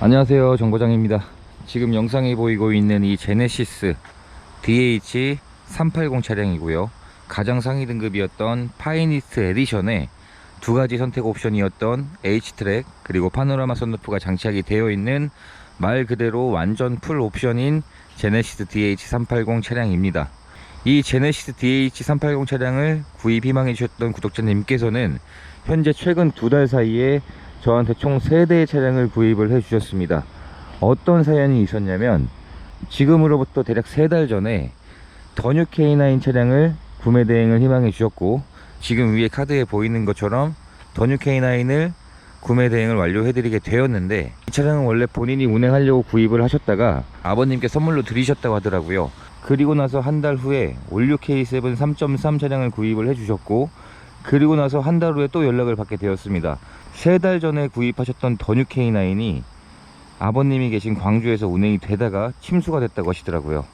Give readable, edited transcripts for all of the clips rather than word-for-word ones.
안녕하세요, 정거장입니다. 지금 영상이 보이고 있는 이 제네시스 DH380 차량이고요. 가장 상위 등급이었던 파이니스트 에디션에 두 가지 선택 옵션이었던 H트랙 그리고 파노라마 선루프가 장착이 되어 있는 말 그대로 완전 풀 옵션인 제네시스 DH380 차량입니다. 이 제네시스 DH380 차량을 구입 희망해 주셨던 구독자님께서는 현재 최근 2달 사이에 저한테 총 3대의 차량을 구입을 해 주셨습니다. 어떤 사연이 있었냐면, 지금으로부터 대략 3달 전에 더뉴 K9 차량을 구매 대행을 희망해 주셨고, 지금 위에 카드에 보이는 것처럼 더뉴 K9을 구매 대행을 완료해 드리게 되었는데, 이 차량은 원래 본인이 운행하려고 구입을 하셨다가 아버님께 선물로 드리셨다고 하더라고요. 그리고 나서 한 달 후에 올류 K7 3.3 차량을 구입을 해 주셨고, 그리고 나서 한 달 후에 또 연락을 받게 되었습니다. 3달 전에 구입하셨던 더뉴 K9이 아버님이 계신 광주에서 운행이 되다가 침수가 됐다고 하시더라고요.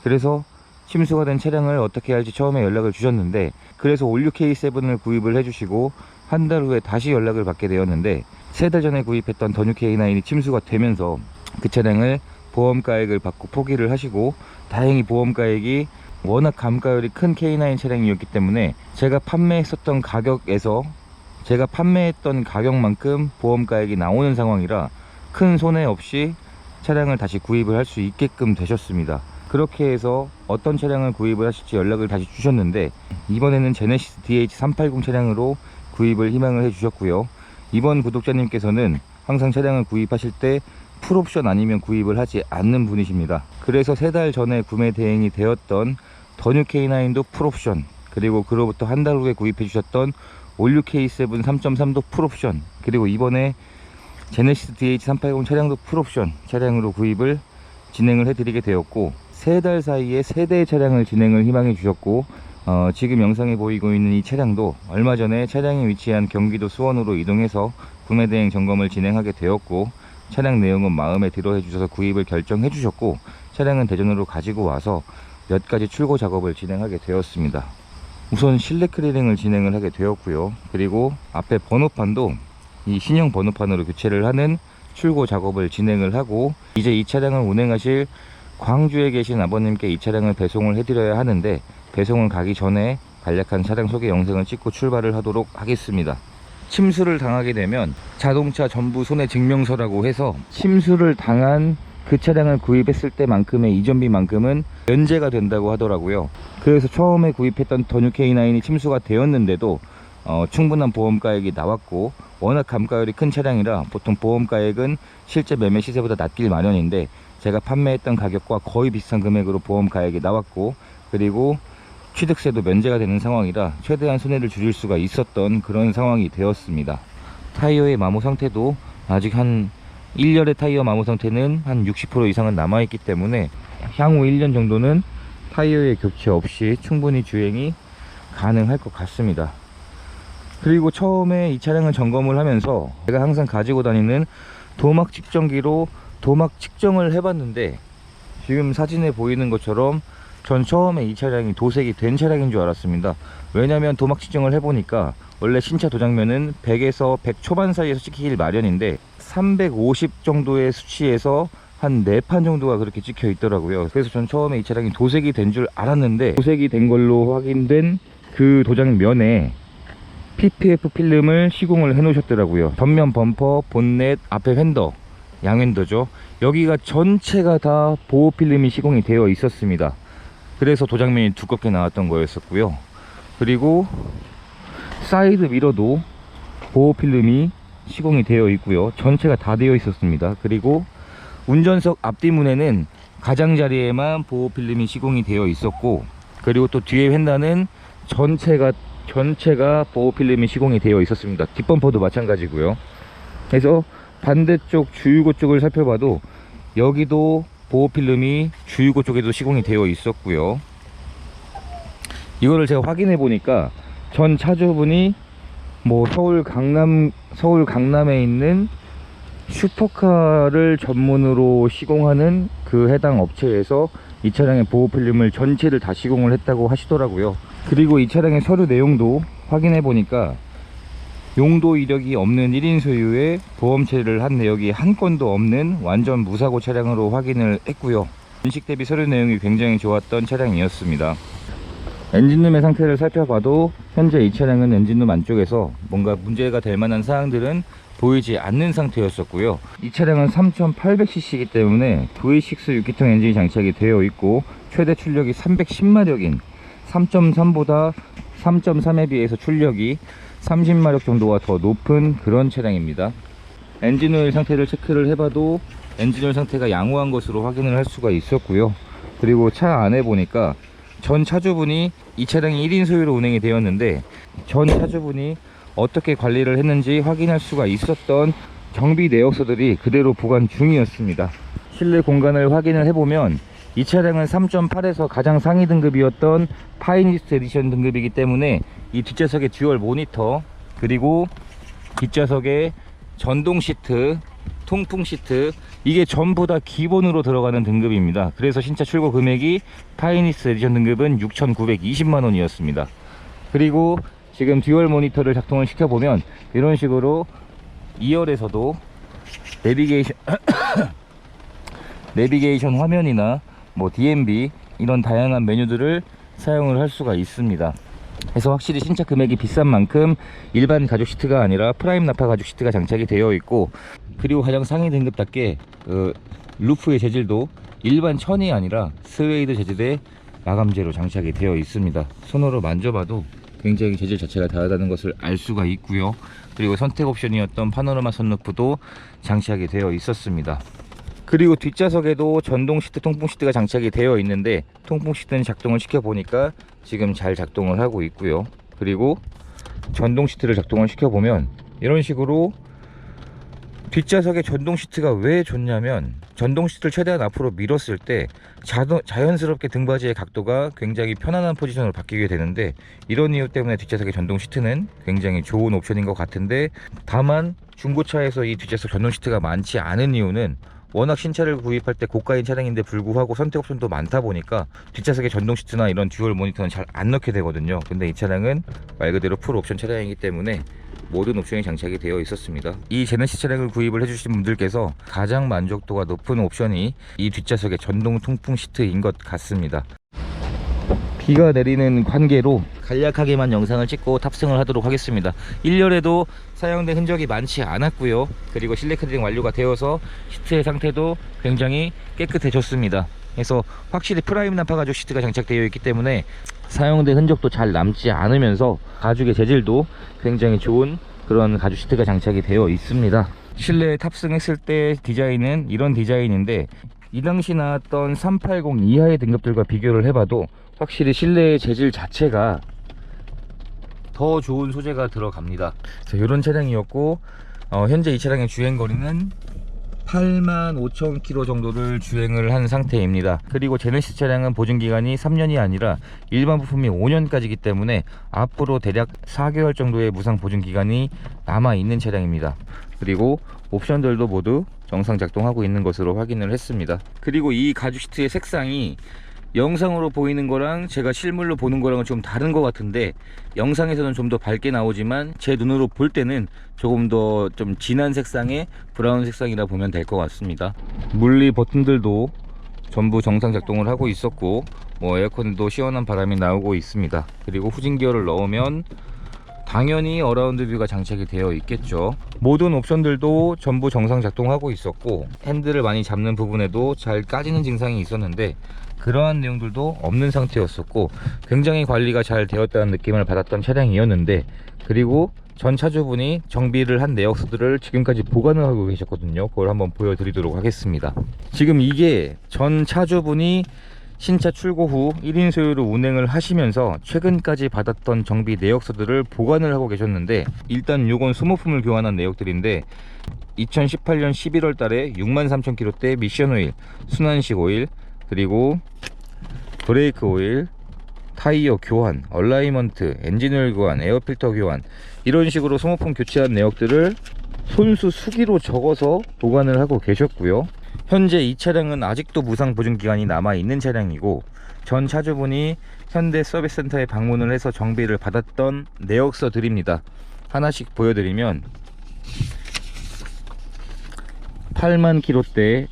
그래서 침수가 된 차량을 어떻게 할지 처음에 연락을 주셨는데, 그래서 올류 K7을 구입을 해주시고 한 달 후에 다시 연락을 받게 되었는데, 3달 전에 구입했던 더뉴 K9이 침수가 되면서 그 차량을 보험가액을 받고 포기를 하시고, 다행히 보험가액이 워낙 감가율이 큰 K9 차량이었기 때문에 제가 판매했었던 가격에서 제가 판매했던 가격만큼 보험가액이 나오는 상황이라 큰 손해 없이 차량을 다시 구입을 할 수 있게끔 되셨습니다. 그렇게 해서 어떤 차량을 구입을 하실지 연락을 다시 주셨는데, 이번에는 제네시스 DH380 차량으로 구입을 희망을 해 주셨고요. 이번 구독자님께서는 항상 차량을 구입하실 때 풀옵션 아니면 구입을 하지 않는 분이십니다. 그래서 3달 전에 구매 대행이 되었던 더뉴 K9도 풀옵션, 그리고 그로부터 한 달 후에 구입해 주셨던 올류 K7 3.3도 풀옵션, 그리고 이번에 제네시스 DH380 차량도 풀옵션 차량으로 구입을 진행을 해드리게 되었고, 3달 사이에 3대의 차량을 진행을 희망해 주셨고, 지금 영상에 보이고 있는 이 차량도 얼마 전에 차량이 위치한 경기도 수원으로 이동해서 구매 대행 점검을 진행하게 되었고, 차량 내용은 마음에 들어 해주셔서 구입을 결정해 주셨고, 차량은 대전으로 가지고 와서 몇 가지 출고 작업을 진행하게 되었습니다. 우선 실내 클리닝을 진행을 하게 되었고요. 그리고 앞에 번호판도 이 신형 번호판으로 교체를 하는 출고 작업을 진행을 하고, 이제 이 차량을 운행하실 광주에 계신 아버님께 이 차량을 배송을 해드려야 하는데, 배송을 가기 전에 간략한 차량 소개 영상을 찍고 출발을 하도록 하겠습니다. 침수를 당하게 되면 자동차 전부 손해 증명서라고 해서 침수를 당한 그 차량을 구입했을 때만큼의 이전비만큼은 면제가 된다고 하더라고요. 그래서 처음에 구입했던 더뉴 K9이 침수가 되었는데도 충분한 보험가액이 나왔고, 워낙 감가율이 큰 차량이라 보통 보험가액은 실제 매매 시세보다 낮길 마련인데, 제가 판매했던 가격과 거의 비슷한 금액으로 보험가액이 나왔고, 그리고 취득세도 면제가 되는 상황이라 최대한 손해를 줄일 수가 있었던 그런 상황이 되었습니다. 타이어의 마모 상태도 아직 한 1년의 타이어 마모 상태는 한 60% 이상은 남아있기 때문에 향후 1년 정도는 타이어의 교체 없이 충분히 주행이 가능할 것 같습니다. 그리고 처음에 이 차량을 점검을 하면서 제가 항상 가지고 다니는 도막 측정기로 도막 측정을 해봤는데, 지금 사진에 보이는 것처럼 전 처음에 이 차량이 도색이 된 차량인 줄 알았습니다. 왜냐면 도막 측정을 해보니까 원래 신차 도장면은 100에서 100 초반 사이에서 찍히길 마련인데 350 정도의 수치에서 한 4판 정도가 그렇게 찍혀 있더라고요. 그래서 전 처음에 이 차량이 도색이 된 줄 알았는데, 도색이 된 걸로 확인된 그 도장면에 PPF 필름을 시공을 해 놓으셨더라고요. 전면 범퍼, 본넷, 앞에 휀더, 양휀더죠. 여기가 전체가 다 보호 필름이 시공이 되어 있었습니다. 그래서 도장면이 두껍게 나왔던 거였었고요. 그리고 사이드 미러도 보호 필름이 시공이 되어 있고요. 전체가 다 되어 있었습니다. 그리고 운전석 앞뒤문에는 가장자리에만 보호 필름이 시공이 되어 있었고, 그리고 또 뒤에 휀다는 전체가 보호 필름이 시공이 되어 있었습니다. 뒷범퍼도 마찬가지고요. 그래서 반대쪽 주유구 쪽을 살펴봐도 여기도 보호 필름이 주유구 쪽에도 시공이 되어 있었고요. 이거를 제가 확인해 보니까 전 차주분이 뭐 서울 강남에 있는 슈퍼카를 전문으로 시공하는 그 해당 업체에서 이 차량의 보호 필름을 전체를 다 시공을 했다고 하시더라고요. 그리고 이 차량의 서류 내용도 확인해 보니까 용도 이력이 없는 1인 소유의 보험 처리를 한 내역이 한 건도 없는 완전 무사고 차량으로 확인을 했고요. 인식 대비 서류 내용이 굉장히 좋았던 차량이었습니다. 엔진룸의 상태를 살펴봐도 현재 이 차량은 엔진룸 안쪽에서 뭔가 문제가 될 만한 사항들은 보이지 않는 상태였었고요. 이 차량은 3800cc이기 때문에 V6 6기통 엔진이 장착이 되어 있고 최대 출력이 310마력인 3.3보다 3.3에 비해서 출력이 30마력 정도가 더 높은 그런 차량입니다. 엔진오일 상태를 체크를 해봐도 엔진오일 상태가 양호한 것으로 확인을 할 수가 있었고요. 그리고 차 안에 보니까 전 차주분이 이 차량이 1인 소유로 운행이 되었는데 전 차주분이 어떻게 관리를 했는지 확인할 수가 있었던 정비 내역서들이 그대로 보관 중이었습니다. 실내 공간을 확인을 해보면 이 차량은 3.8에서 가장 상위 등급이었던 파이니스트 에디션 등급이기 때문에 이 뒷좌석의 듀얼 모니터, 그리고 뒷좌석의 전동 시트, 통풍 시트, 이게 전부 다 기본으로 들어가는 등급입니다. 그래서 신차 출고 금액이 파이니스트 에디션 등급은 6,920만원이었습니다. 그리고 지금 듀얼 모니터를 작동을 시켜보면 이런 식으로 2열에서도 내비게이션 화면이나 뭐 DMB 이런 다양한 메뉴들을 사용을 할 수가 있습니다. 그래서 확실히 신차 금액이 비싼 만큼 일반 가죽 시트가 아니라 프라임 나파 가죽 시트가 장착이 되어 있고, 그리고 가장 상위 등급답게 루프의 재질도 일반 천이 아니라 스웨이드 재질의 마감재로 장착이 되어 있습니다. 손으로 만져봐도 굉장히 재질 자체가 다르다는 것을 알 수가 있고요. 그리고 선택 옵션이었던 파노라마 선루프도 장착이 되어 있었습니다. 그리고 뒷좌석에도 전동 시트, 통풍 시트가 장착이 되어 있는데 통풍 시트는 작동을 시켜보니까 지금 잘 작동을 하고 있고요. 그리고 전동 시트를 작동을 시켜보면 이런 식으로 뒷좌석에 전동 시트가 왜 좋냐면 전동 시트를 최대한 앞으로 밀었을 때 자연스럽게 등받이의 각도가 굉장히 편안한 포지션으로 바뀌게 되는데, 이런 이유 때문에 뒷좌석의 전동 시트는 굉장히 좋은 옵션인 것 같은데, 다만 중고차에서 이 뒷좌석 전동 시트가 많지 않은 이유는 워낙 신차를 구입할 때 고가인 차량인데 불구하고 선택 옵션도 많다 보니까 뒷좌석에 전동 시트나 이런 듀얼 모니터는 잘 안 넣게 되거든요. 근데 이 차량은 말 그대로 풀 옵션 차량이기 때문에 모든 옵션이 장착이 되어 있었습니다. 이 제네시스 차량을 구입을 해주신 분들께서 가장 만족도가 높은 옵션이 이 뒷좌석의 전동 통풍 시트인 것 같습니다. 비가 내리는 관계로 간략하게만 영상을 찍고 탑승을 하도록 하겠습니다. 1열에도 사용된 흔적이 많지 않았고요. 그리고 실내 클리닝 완료가 되어서 시트의 상태도 굉장히 깨끗해졌습니다. 그래서 확실히 프라임 나파 가죽 시트가 장착되어 있기 때문에 사용된 흔적도 잘 남지 않으면서 가죽의 재질도 굉장히 좋은 그런 가죽 시트가 장착이 되어 있습니다. 실내에 탑승했을 때 디자인은 이런 디자인인데 이 당시 나왔던 380 이하의 등급들과 비교를 해봐도 확실히 실내의 재질 자체가 더 좋은 소재가 들어갑니다. 이런 차량이었고 현재 이 차량의 주행거리는 85,000km 정도를 주행을 한 상태입니다. 그리고 제네시스 차량은 보증기간이 3년이 아니라 일반 부품이 5년까지이기 때문에 앞으로 대략 4개월 정도의 무상 보증기간이 남아있는 차량입니다. 그리고 옵션들도 모두 정상 작동하고 있는 것으로 확인을 했습니다. 그리고 이 가죽 시트의 색상이 영상으로 보이는 거랑 제가 실물로 보는 거랑은 좀 다른 것 같은데, 영상에서는 좀 더 밝게 나오지만 제 눈으로 볼 때는 조금 더 좀 진한 색상의 브라운 색상이라 보면 될 것 같습니다. 물리 버튼들도 전부 정상 작동을 하고 있었고, 에어컨도 시원한 바람이 나오고 있습니다. 그리고 후진 기어를 넣으면 당연히 어라운드 뷰가 장착이 되어 있겠죠. 모든 옵션들도 전부 정상 작동하고 있었고, 핸들을 많이 잡는 부분에도 잘 까지는 증상이 있었는데 그러한 내용들도 없는 상태였었고, 굉장히 관리가 잘 되었다는 느낌을 받았던 차량이었는데, 그리고 전 차주분이 정비를 한 내역서들을 지금까지 보관을 하고 계셨거든요. 그걸 한번 보여드리도록 하겠습니다. 지금 이게 전 차주분이 신차 출고 후 1인 소유로 운행을 하시면서 최근까지 받았던 정비 내역서들을 보관을 하고 계셨는데, 일단 요건 소모품을 교환한 내역들인데 2018년 11월 달에 63,000km대 미션 오일, 순환식 오일, 그리고 브레이크 오일, 타이어 교환, 얼라이먼트, 엔진 오일 교환, 에어필터 교환, 이런 식으로 소모품 교체한 내역들을 손수 수기로 적어서 보관을 하고 계셨고요. 현재 이 차량은 아직도 무상 보증기간이 남아있는 차량이고, 전 차주분이 현대 서비스센터에 방문을 해서 정비를 받았던 내역서들입니다. 하나씩 보여드리면 8만 킬로대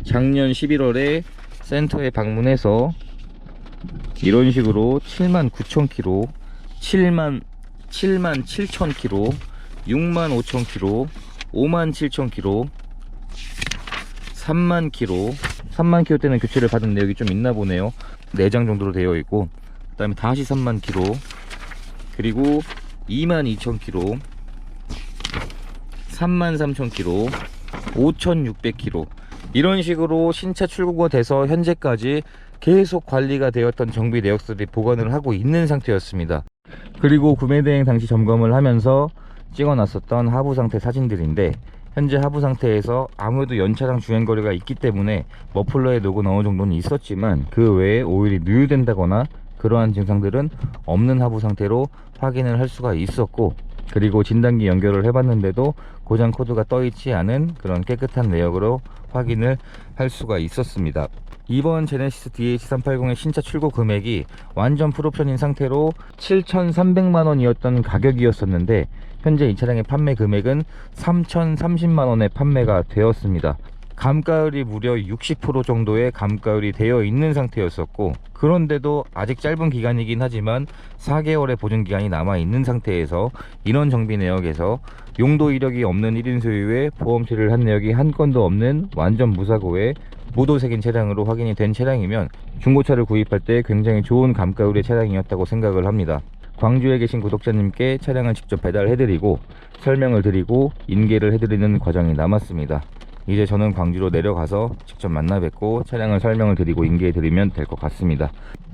작년 11월에 센터에 방문해서 이런 식으로 7만 9천 킬로, 7만 7천 킬로, 6만 5천 킬로, 5만 7천 킬로, 3만 킬로, 3만 킬로 때는 교체를 받은 내역이 좀 있나 보네요. 4장 정도로 되어 있고, 그 다음에 다시 3만 킬로, 그리고 2만 2천 킬로, 3만 3천 킬로, 5,600 킬로, 이런 식으로 신차 출고가 돼서 현재까지 계속 관리가 되었던 정비 내역서들이 보관을 하고 있는 상태였습니다. 그리고 구매 대행 당시 점검을 하면서 찍어놨었던 하부 상태 사진들인데, 현재 하부 상태에서 아무래도 연차장 주행거리가 있기 때문에 머플러의 녹은 어느 정도는 있었지만 그 외에 오일이 누유된다거나 그러한 증상들은 없는 하부 상태로 확인을 할 수가 있었고, 그리고 진단기 연결을 해봤는데도 고장 코드가 떠있지 않은 그런 깨끗한 내역으로 확인을 할 수가 있었습니다. 이번 제네시스 DH380의 신차 출고 금액이 완전 풀옵션인 상태로 7,300만원이었던 가격이었었는데, 현재 이 차량의 판매 금액은 3,030만원에 판매가 되었습니다. 감가율이 무려 60% 정도의 감가율이 되어 있는 상태였었고, 그런데도 아직 짧은 기간이긴 하지만 4개월의 보증기간이 남아있는 상태에서 인원 정비 내역에서 용도 이력이 없는 1인 소유의 보험체를 한 내역이 한 건도 없는 완전 무사고의 무도색인 차량으로 확인이 된 차량이면 중고차를 구입할 때 굉장히 좋은 감가율의 차량이었다고 생각을 합니다. 광주에 계신 구독자님께 차량을 직접 배달해드리고 설명을 드리고 인계를 해드리는 과정이 남았습니다. 이제 저는 광주로 내려가서 직접 만나 뵙고 차량을 설명을 드리고 인계해드리면 될 것 같습니다.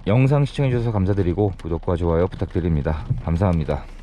영상 시청해주셔서 감사드리고 구독과 좋아요 부탁드립니다. 감사합니다.